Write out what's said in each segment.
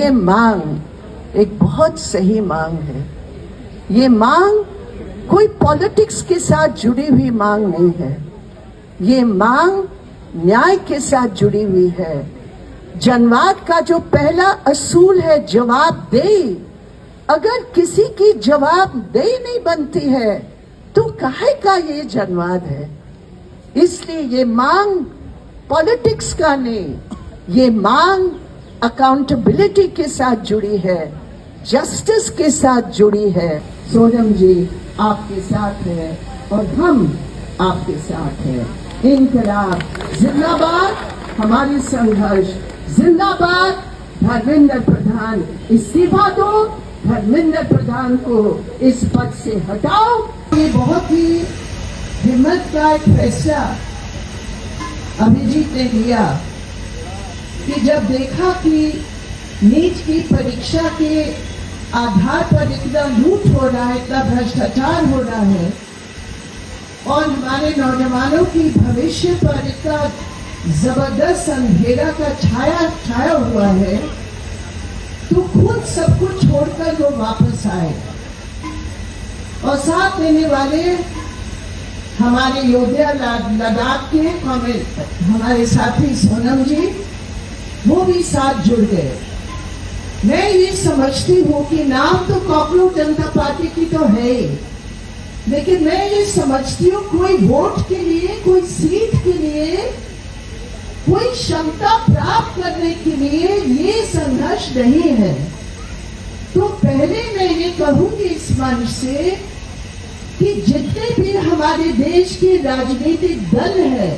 ये मांग एक बहुत सही मांग है। ये मांग कोई पॉलिटिक्स के साथ जुड़ी हुई मांग नहीं है। ये मांग न्याय के साथ जुड़ी हुई है। जनवाद का जो पहला असूल है जवाबदेही, अगर किसी की जवाबदेही नहीं बनती है तो काहे का ये जनवाद है। इसलिए ये मांग पॉलिटिक्स का नहीं, ये मांग अकाउंटेबिलिटी के साथ जुड़ी है, जस्टिस के साथ जुड़ी है। सोनम जी आपके साथ है और हम आपके साथ हैं। इनकलाब जिंदाबाद, हमारी संघर्ष जिंदाबाद। धर्मेंद्र प्रधान इस्तीफा दो, धर्मेंद्र प्रधान को इस पद से हटाओ। ये बहुत ही हिम्मत का एक फैसला अभिजीत ने लिया कि जब देखा कि नीट की परीक्षा के आधार पर इतना लूट हो रहा है, इतना भ्रष्टाचार हो रहा है और हमारे नौजवानों की भविष्य पर इतना जबरदस्त अंधेरा का छाया हुआ है, तो खुद सब कुछ छोड़कर वो वापस आए। और साथ देने वाले हमारे योद्धा लद्दाख के हमारे साथी सोनम जी, वो भी साथ जुड़ गए। मैं ये समझती हूँ कि नाम तो कॉकरोच जनता पार्टी की तो है ही, लेकिन मैं ये समझती हूँ कोई वोट के लिए, कोई सीट के लिए, कोई क्षमता प्राप्त करने के लिए ये संघर्ष नहीं है। तो पहले मैं ये कहूंगी इस मंच से कि जितने भी हमारे देश के राजनीतिक दल है,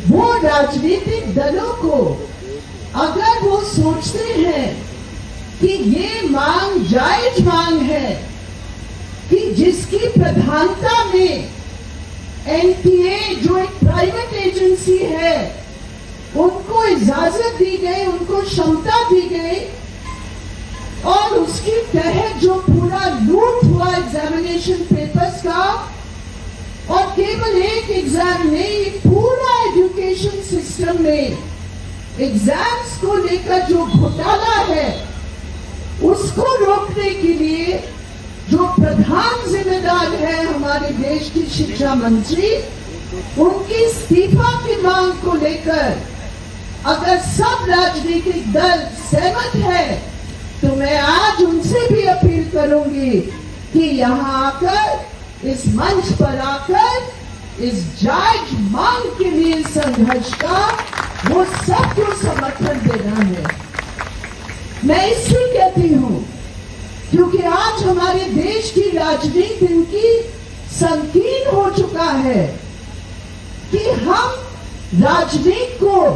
वो राजनीतिक दलों को अगर वो सोचते हैं कि ये मांग जायज मांग है कि जिसकी प्रधानता में एनटीए जो एक प्राइवेट एजेंसी है उनको इजाजत दी गई, उनको क्षमता दी गई और उसके तहत जो पूरा लूट हुआ एग्जामिनेशन पेपर्स का, और केवल एक एग्जाम नहीं, पूरा एजुकेशन सिस्टम में एग्जाम्स को लेकर जो घोटाला है उसको रोकने के लिए जो प्रधान जिम्मेदार है हमारे देश की शिक्षा मंत्री, उनकी इस्तीफा की मांग को लेकर अगर सब राजनीतिक दल सहमत है तो मैं आज उनसे भी अपील करूंगी कि यहाँ आकर, इस मंच पर आकर इस जायज मांग के लिए संघर्ष का वो सबको समर्थन देना है। मैं इसलिए कहती हूँ क्योंकि आज हमारे देश की राजनीति इनकी संकीर्ण हो चुका है कि हम राजनीति को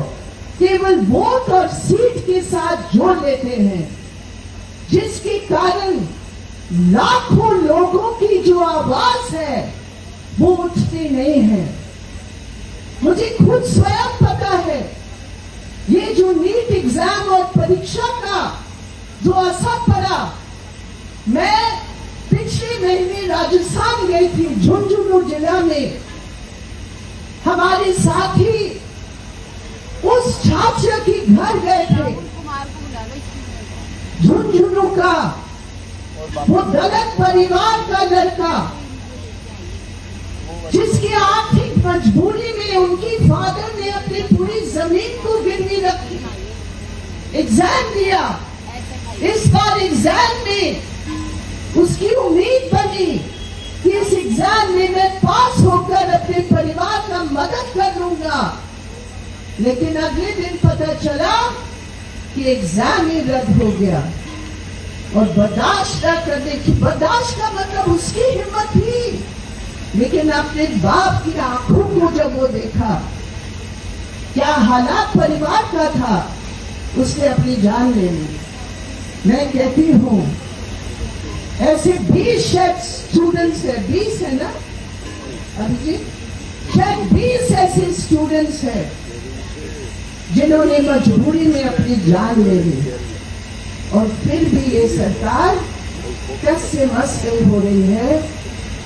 केवल वोट और सीट के साथ जोड़ लेते हैं, जिसके कारण लाखों लोगों की जो आवाज है वो उठती नहीं है। मुझे खुद स्वयं पता है ये जो नीट एग्जाम और परीक्षा का जो असर पड़ा। मैं पिछले महीने राजस्थान गई थी, झुंझुनू जिला में। हमारे साथी उस छात्र के घर गए थे, झुंझुनू का वो दलित परिवार का लड़का, जिसकी आर्थिक मजबूरी में उनकी फादर ने अपनी पूरी जमीन को गिरवी रखी, एग्जाम दिया। इस बार एग्जाम में उसकी उम्मीद बनी कि इस एग्जाम में मैं पास होकर अपने परिवार का मदद कर लूंगा, लेकिन अगले दिन पता चला कि एग्जाम ही रद्द हो गया। और बर्दाश्त न करने की, बर्दाश्त का मतलब उसकी हिम्मत थी, लेकिन अपने बाप की आंखों को जब वो देखा क्या हालात परिवार का था, उसने अपनी जान ले ली। मैं कहती हूँ ऐसे 20 शायद स्टूडेंट्स है, 20 है ना अभिजीत, शायद 20 ऐसे स्टूडेंट्स हैं जिन्होंने मजबूरी में अपनी जान ले ली, और फिर भी ये सरकार कैसे मस्त हो रही है।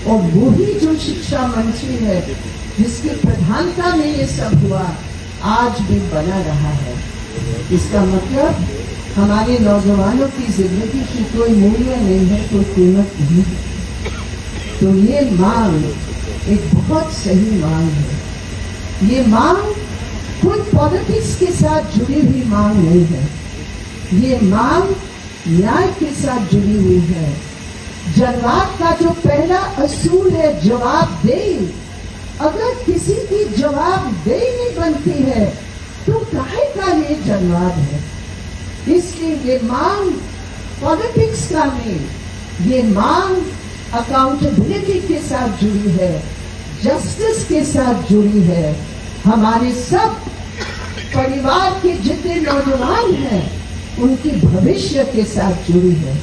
और वही जो शिक्षा मंत्री है जिसकी प्रधानता में ये सब हुआ, आज भी बना रहा है। इसका मतलब हमारे नौजवानों की जिंदगी की कोई मूल्य नहीं है, कोई कीमत नहीं है। तो ये मांग एक बहुत सही मांग है। ये मांग कोई पॉलिटिक्स के साथ जुड़ी हुई मांग नहीं है। ये मांग न्याय के साथ जुड़ी हुई है। जनवाद का जो पहला असूल है जवाबदेही, अगर किसी की जवाबदेही नहीं बनती है तो काहे का ये जनवाद है। इसलिए ये मांग पॉलिटिक्स का नहीं, ये मांग अकाउंटेबिलिटी के साथ जुड़ी है, जस्टिस के साथ जुड़ी है। हमारे सब परिवार के जितने नौजवान हैं उनकी भविष्य के साथ जुड़ी है।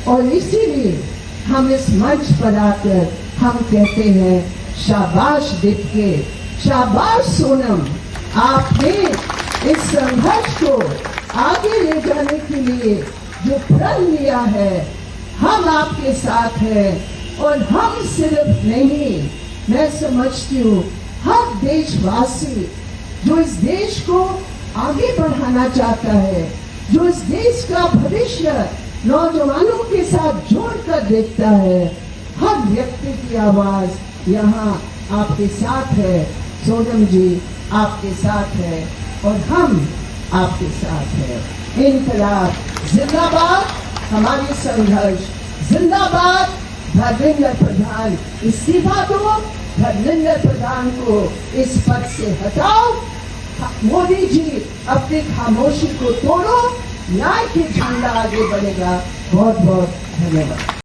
और इसीलिए हम इस मंच पर आकर हम कहते हैं शाबाश दीप्के, शाबाश सोनम, आपने इस संघर्ष को आगे ले जाने के लिए जो प्रण लिया है, हम आपके साथ हैं। और हम सिर्फ नहीं, मैं समझती हूँ हर देशवासी जो इस देश को आगे बढ़ाना चाहता है, जो इस देश का भविष्य नौजवानों के साथ जोड़कर देखता है, हर व्यक्ति की आवाज यहाँ आपके साथ है। सोनम जी आपके साथ है और हम आपके साथ हैं। इनकलाब जिंदाबाद, हमारी संघर्ष जिंदाबाद। धर्मेंद्र प्रधान इस्तीफा दो, धर्मेंद्र प्रधान को इस पद से हटाओ। मोदी जी अपनी खामोशी को तोड़ो, न्याय के झंडा आगे बढ़ेगा। बहुत बहुत धन्यवाद।